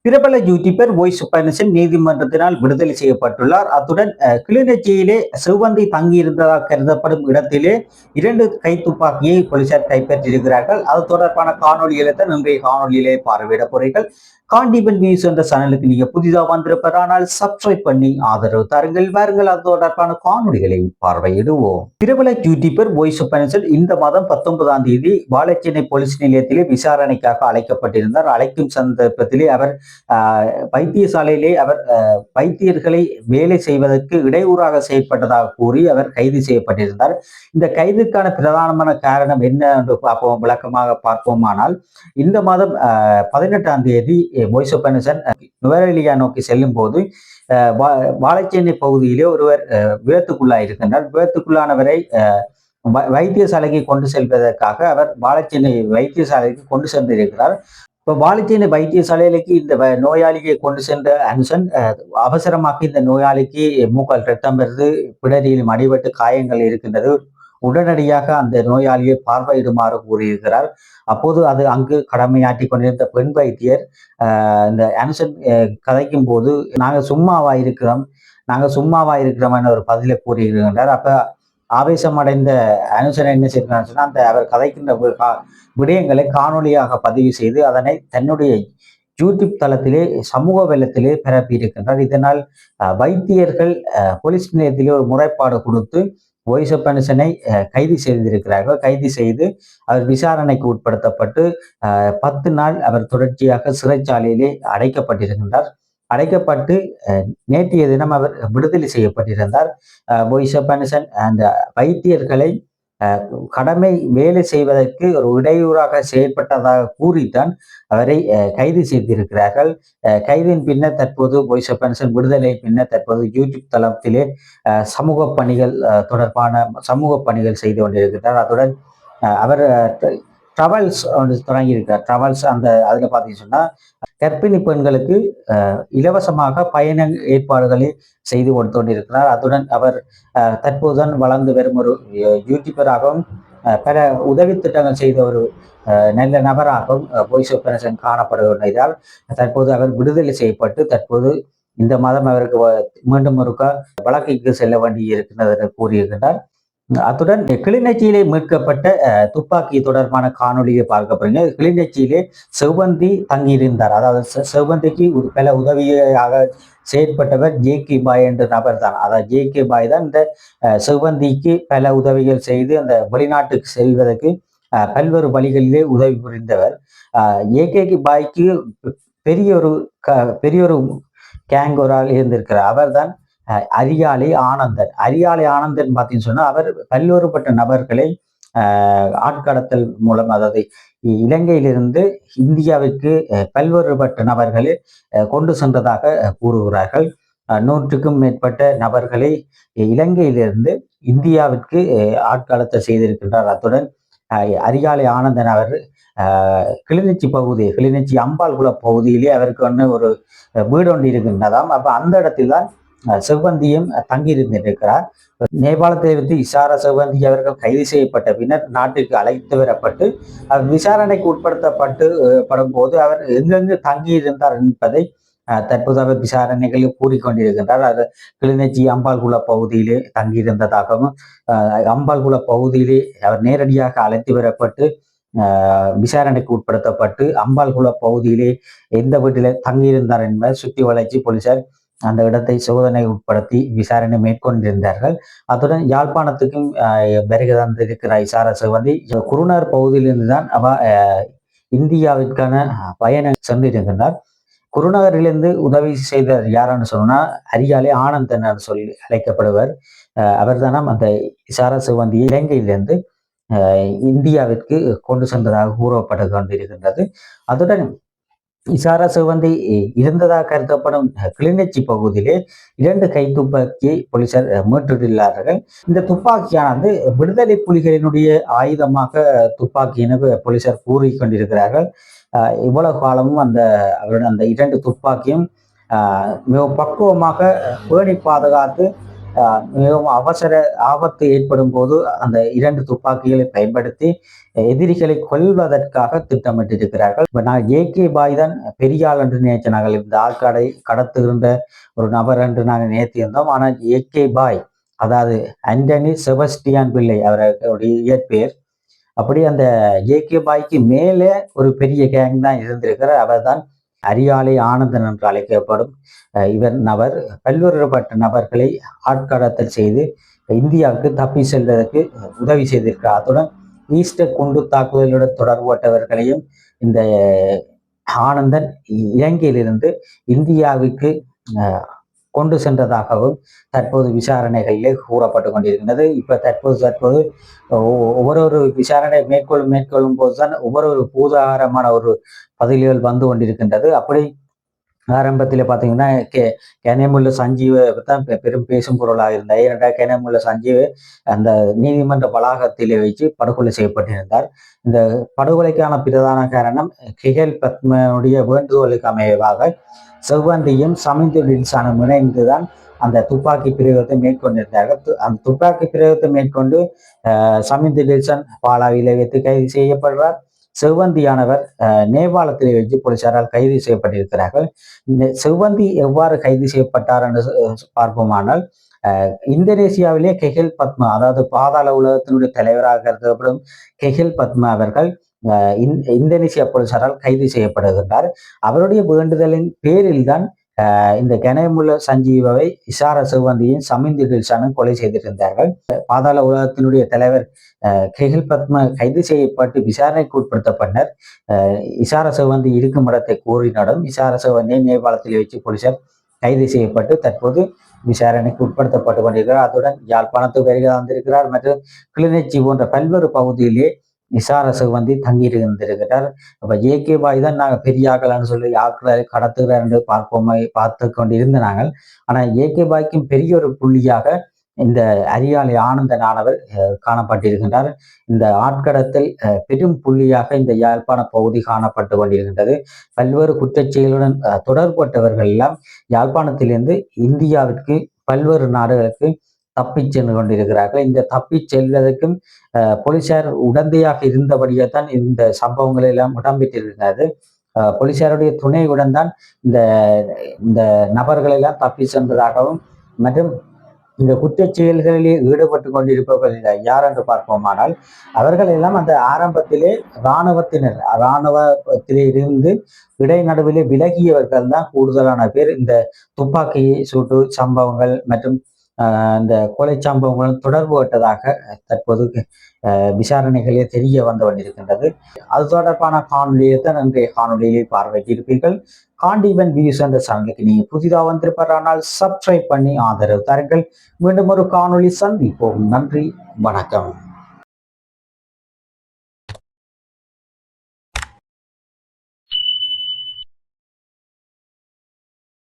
பிரபல YouTuber voice பயணசன் நீதிமன்றத்தினால் விடுதலை செய்யப்பட்டுள்ளார். அத்துடன் கிளிநொச்சியிலே செவ்வந்தி தங்கியிருந்ததாக கருதப்படும் இடத்திலே 2 கைத்துப்பாக்கியை போலீசார் கைப்பற்றியிருக்கிறார்கள். அது தொடர்பான காணொலிகளை தான் இன்றைய காணொலியிலே பார்வையிட போறீர்கள். காண்டிபன் நியூஸ் என்ற சேனலுக்கு நீங்க புதிதாக வந்திருப்பதானால் சப்ஸ்கிரைப் பண்ணி ஆதரவு தாருங்கள். வாருங்கள் அது தொடர்பான காணொலிகளை பார்வையிடுவோம். பிரபல யூடியூபர் வாய்ஸ் பயணசன் இந்த மாதம் 19ஆம் தேதி வாழைச்சேனை போலீஸ் நிலையத்திலே விசாரணைக்காக அழைக்கப்பட்டிருந்தார். அழைக்கும் சந்தர்ப்பத்திலே அவர் வைத்தியசாலையிலே அவர் வைத்தியர்களை வேலை செய்வதற்கு இடையூறாக செயற்பட்டதாக கூறி அவர் கைது செய்யப்பட்டிருந்தார். இந்த கைதுக்கான பிரதானமான காரணம் என்ன என்று விளக்கமாக பார்ப்போமானால், இந்த மாதம் 18ஆம் தேதி மொய்சோ பெனசன் நுவரெலியா நோக்கி செல்லும் போது வாழைச்சேனை பகுதியிலே ஒருவர் விபத்துக்குள்ளாயிருக்கின்றார். விபத்துக்குள்ளானவரை வைத்தியசாலைக்கு கொண்டு செல்வதற்காக அவர் வாழைச்சேனை வைத்தியசாலைக்கு கொண்டு சென்றிருக்கிறார். இப்போ வாழைச்சேனை வைத்தியசாலைக்கு இந்த நோயாளியை கொண்டு சென்ற அனுசன் அவசரமாக இந்த நோயாளிக்கு மூக்கால் ரத்தம் வருது, பிடரியிலும் அடிபட்டு காயங்கள் இருக்கின்றது, உடனடியாக அந்த நோயாளியை பார்வையிடுமாறு கூறியிருக்கிறார். அப்போது அது அங்கு கடமையாற்றி கொண்டிருந்த பெண் வைத்தியர் இந்த அனுசன் கதைக்கும் போது நாங்கள் சும்மாவா இருக்கிறோம் என ஒரு பதிலை கூறியிருக்கின்றார். அப்ப ஆவேசம் அடைந்த அனுசன் என்ன செய்கிறார் சொன்னா, அந்த அவர் கதைக்கின்ற விடயங்களை காணொலியாக பதிவு செய்து அதனை தன்னுடைய யூடியூப் தளத்திலே சமூக வலத்திலே பரப்பியிருக்கின்றார். இதனால் வைத்தியர்கள் போலீஸ் நிலையத்திலே ஒரு முறைப்பாடு கொடுத்து வாய்ஸ் பெனசனை கைது செய்திருக்கிறார்கள். கைது செய்து அவர் விசாரணைக்கு உட்படுத்தப்பட்டு 10 நாள் அவர் தொடர்ச்சியாக சிறைச்சாலையிலே அடைக்கப்பட்டிருக்கின்றார். அடைக்கப்பட்டு நேற்றைய தினம் அவர் விடுதலை செய்யப்பட்டிருந்தார். வாய்ஸ் பெனசன் அந்த வைத்தியர்களை கடமை வேலை செய்வதற்கு ஒரு இடையூறாக செயற்பட்டதாக கூறித்தான் அவரை கைது செய்திருக்கிறார்கள். கைதின் பின்னர் தற்போது வாய்ஸ் பெனசன் விடுதலை பின்னர் தற்போது யூடியூப் தளத்திலே சமூக பணிகள் தொடர்பான சமூக பணிகள் செய்து கொண்டிருக்கிறார். அதுடன் அவர் டிராவல்ஸ் தொடங்கியிருக்கிறார். டிராவல்ஸ் அதுல பார்த்தீங்கன்னு சொன்னா கர்ப்பிணி பெண்களுக்கு இலவசமாக பயண ஏற்பாடுகளை செய்து கொடுத்து கொண்டிருக்கிறார். அதுடன் அவர் தற்போதுதான் வளர்ந்து வரும் ஒரு யூடியூபராகவும் பல உதவி திட்டங்கள் செய்த ஒரு நல்ல நபராகவும் வாய்ஸ் பெனசன் காணப்படுவதால் தற்போது அவர் விடுதலை செய்யப்பட்டு தற்போது இந்த மாதம் அவருக்கு மீண்டும் ஒருக்கா வழக்குக்கு செல்ல வேண்டி இருக்கின்றது என்று கூறியிருக்கின்றார். அத்துடன் கிளிநொச்சியிலே மீட்கப்பட்ட துப்பாக்கி தொடர்பான காணொலியை பார்க்க போறீங்க. கிளிநொச்சியிலே செவ்வந்தி தங்கியிருந்தார். அதாவது செவ்வந்திக்கு பல உதவியாக செயற்பட்டவர் ஜே.கே. பாய் என்ற நபர் தான். அதாவது ஜே.கே. பாய் தான் இந்த செவ்வந்திக்கு பல உதவிகள் செய்து அந்த வெளிநாட்டுக்கு செல்வதற்கு பல்வேறு வழிகளிலே உதவி புரிந்தவர். ஜே.கே. பாய்க்கு பெரிய ஒரு கேங் ஒரு ஆள் இருந்திருக்கிறார். அவர் தான் அரியாலை ஆனந்தன் பார்த்தீங்கன்னு சொன்னா அவர் பல்வேறுபட்ட நபர்களை ஆட்கடத்தல் மூலம், அதாவது இலங்கையிலிருந்து இந்தியாவிற்கு பல்வேறுபட்ட நபர்களை கொண்டு சென்றதாக கூறுகிறார்கள். 100க்கும் மேற்பட்ட நபர்களை இலங்கையிலிருந்து இந்தியாவிற்கு ஆட்கடத்தல் செய்திருக்கின்றார். அத்துடன் அரியாலை ஆனந்தன் அவர் கிளிநொச்சி அம்பாள்குள பகுதியிலே அவருக்கு ஒரு வீடு ஒன்று இருக்கின்றதாம். அப்ப அந்த இடத்தில் தான் செவ்வந்தியும் தங்கியிருந்திருக்கிறார். நேபாளத்தை வைத்து இசாரா செவ்வந்தி அவர்கள் கைது செய்யப்பட்ட பின்னர் நாட்டுக்கு அழைத்து வரப்பட்டு விசாரணைக்கு உட்படுத்தப்பட்டு படும் போது அவர் எங்கெங்கு தங்கியிருந்தார் என்பதை தற்போது அவர் விசாரணைகளில் கூறிக்கொண்டிருக்கின்றார். அது கிளிநொச்சி அம்பாள்குள பகுதியிலே தங்கியிருந்ததாகவும் அம்பாள்குள பகுதியிலே அவர் நேரடியாக அழைத்து வரப்பட்டு விசாரணைக்கு உட்படுத்தப்பட்டு அம்பாள்குள பகுதியிலே எந்த வீட்டிலே தங்கியிருந்தார் என்பதை சுற்றி வளைச்சி போலீசார் அந்த இடத்தை சோதனை உட்படுத்தி விசாரணை மேற்கொண்டிருந்தார்கள். அத்துடன் யாழ்ப்பாணத்துக்கும் வருகை தந்திருக்கிற இசாரா செவ்வந்தி குருநார் பகுதியிலிருந்து தான் இந்தியாவிற்கான பயணம் சென்றிருக்கின்றார். குருநகரிலிருந்து உதவி செய்த யாருன்னு சொன்னா அரியாலை ஆனந்தன் சொல்லி அழைக்கப்படுவர். அவர் தானாம் அந்த இசாரா செவ்வந்தியை இலங்கையிலிருந்து இந்தியாவிற்கு கொண்டு சென்றதாக கூறப்பட்டு கொண்டிருக்கின்றது. அதுடன் இசாரா செவ்வந்தி இருந்ததாக கருதப்படும் கிளிநொச்சி பகுதியிலே 2 கைத்துப்பாக்கியை போலீசார் மீட்டுள்ளார்கள். இந்த துப்பாக்கியானது விடுதலை புலிகளினுடைய ஆயுதமாக துப்பாக்கியின போலீசார் கூறிக்கொண்டிருக்கிறார்கள். இவ்வளவு காலமும் அந்த 2 துப்பாக்கியும் மிக பக்குவமாக பேணி பாதுகாத்து மிகவும் அவசர ஆபத்து ஏற்படும் போது அந்த 2 துப்பாக்கிகளை பயன்படுத்தி எதிரிகளை கொல்வதற்காக திட்டமிட்டிருக்கிறார்கள். இப்ப நான் ஏகே பாய் தான் பெரிய ஆள் என்று நினைச்ச நாங்கள் இந்த ஆட்காடை கடத்துகின்ற ஒரு நபர் என்று நாங்கள் நினைத்திருந்தோம். ஆனால் ஏகே பாய் அதாவது ஆண்டனி செபஸ்டியான் பிள்ளை அவருடைய இயற்பெயர். அப்படி அந்த ஏகே பாய்க்கு மேலே ஒரு பெரிய கேங் தான் இருந்திருக்கிறார். அவர் தான் அரியாலை ஆனந்தன் என்று அழைக்கப்படும் இவர் நபர் பல்வேறுபட்ட நபர்களை ஆட்கடத்தல் செய்து இந்தியாவுக்கு தப்பி செல்வதற்கு உதவி செய்திருக்கிறார். அத்துடன் ஈஸ்டர் குண்டு தாக்குதலுடன் தொடர்பட்டவர்களையும் இந்த ஆனந்தன் இலங்கையிலிருந்து இந்தியாவுக்கு கொண்டு சென்றதாகவும் தற்போது விசாரணைகளிலே கூறப்பட்டு கொண்டிருக்கின்றது. இப்ப தற்போது ஒவ்வொரு விசாரணை மேற்கொள்ளும் போதுதான் ஒவ்வொரு பூதாகரமான ஒரு பதில்கள் வந்து கொண்டிருக்கின்றது. அப்படி ஆரம்பத்தில் பார்த்தீங்கன்னா கெனமுள்ள சஞ்சீவை தான் பெரும் பேசும் பொருளாக இருந்தார். ஏனென்றால் கெனமுள்ள சஞ்சீவை அந்த நீதிமன்ற வளாகத்திலே வைத்து படுகொலை செய்யப்பட்டிருந்தார். இந்த படுகொலைக்கான பிரதான காரணம் கிகல் பத்மனுடைய வேண்டுகோளுக்கு அமைவாக செவ்வந்தியும் சமிந்து டில்சானும் இணைந்துதான் அந்த துப்பாக்கி பிரயோகத்தை மேற்கொண்டிருந்தார்கள். அந்த துப்பாக்கி பிரயோகத்தை மேற்கொண்டு சமிந்து டில்சன் பாலாவிலே வைத்து கைது செய்யப்படுறார். செவ்வந்தியானவர் நேபாளத்திலே வைத்து போலீசாரால் கைது செய்யப்பட்டிருக்கிறார்கள். இந்த செவ்வந்தி எவ்வாறு கைது செய்யப்பட்டார் என்று பார்ப்போமானால் இந்தோனேசியாவிலே கெஹில் பத்மா அதாவது பாதாள உலகத்தினுடைய தலைவராக கருதப்படும் கெஹில் பத்மா அவர்கள் இந்தோனேசியா போலீசாரால் கைது செய்யப்படுகின்றார். அவருடைய வேண்டுதலின் பேரில் தான் இந்த கனமுள்ள சஞ்சீவாவை இசார செவ்வந்தியும் சமிந்து டில்சானும் கொலை செய்திருந்தார்கள். பாதாள உலகத்தினுடைய தலைவர் கெஹில் பத்மா கைது செய்யப்பட்டு விசாரணைக்கு உட்படுத்தப்பட்டனர். இசார செவ்வந்தி இருக்கும் இடத்தை கூறினாலும் இசார செவ்வந்தியை நேபாளத்தில் வச்சு போலீசார் கைது செய்யப்பட்டு தற்போது விசாரணைக்கு உட்படுத்தப்பட்டு கொண்டிருக்கிறார். அத்துடன் யாழ்ப்பாணத்துக்கு வருகை வந்திருக்கிறார் மற்றும் கிளிநொச்சி போன்ற பல்வேறு பகுதியிலே இசார செவ்வந்தி தங்கியிருந்திருக்கிறார். அப்ப ஏகே பாய் தான் நாங்கள் பெரிய ஆக்கலான்னு சொல்லி ஆக்களை கடத்துகிறார் என்று பார்த்து கொண்டிருந்த நாங்கள். ஆனால் ஏகே பாய்க்கும் பெரிய ஒரு புள்ளியாக இந்த அரியாலை ஆனந்தனானவர் காணப்பட்டிருக்கின்றார். இந்த ஆட்கடத்தில் பெரும் புள்ளியாக இந்த யாழ்ப்பாண பகுதி காணப்பட்டு கொண்டிருக்கின்றது. பல்வேறு குற்றச்செயலுடன் தொடர்பட்டவர்கள் எல்லாம் யாழ்ப்பாணத்திலிருந்து இந்தியாவிற்கு பல்வேறு நாடுகளுக்கு தப்பி சென்று கொண்டிருக்கிறார்கள். இந்த தப்பி செல்வதற்கும் போலீசார் உடந்தையாக இருந்தபடியே தான் இந்த சம்பவங்கள் எல்லாம் இடம்பெற்றிருக்கிறது. போலீசாருடைய துணையுடன் தான் இந்த இந்த நபர்கள் எல்லாம் தப்பி சென்றதாகவும் மற்றும் இந்த குற்றச் செயல்களிலே ஈடுபட்டு கொண்டிருப்பவர்கள் யார் என்று பார்ப்போமானால் அவர்கள் எல்லாம் அந்த ஆரம்பத்திலே இராணுவத்திலே இருந்து இடைநடுவிலே விலகியவர்கள் தான் கூடுதலான பேர் இந்த துப்பாக்கி சூட்டு சம்பவங்கள் மற்றும் இந்த கொலை சம்பவங்களும் தொடர்பு பட்டதாக தற்போது விசாரணைகளே தெரிய வந்து கொண்டிருக்கின்றது. அது தொடர்பான காணொலியை தான் இன்றைய காணொலியை பார்வையிட்டிருப்பீர்கள். காண்டிவன் வியூஸ் என்ற சேனலுக்கு நீங்க புதிதாக வந்திருப்பாரானால் சப்ஸ்கிரைப் பண்ணி ஆதரவு தாருங்கள். மீண்டும் ஒரு காணொலி சந்திப்போம். நன்றி, வணக்கம்.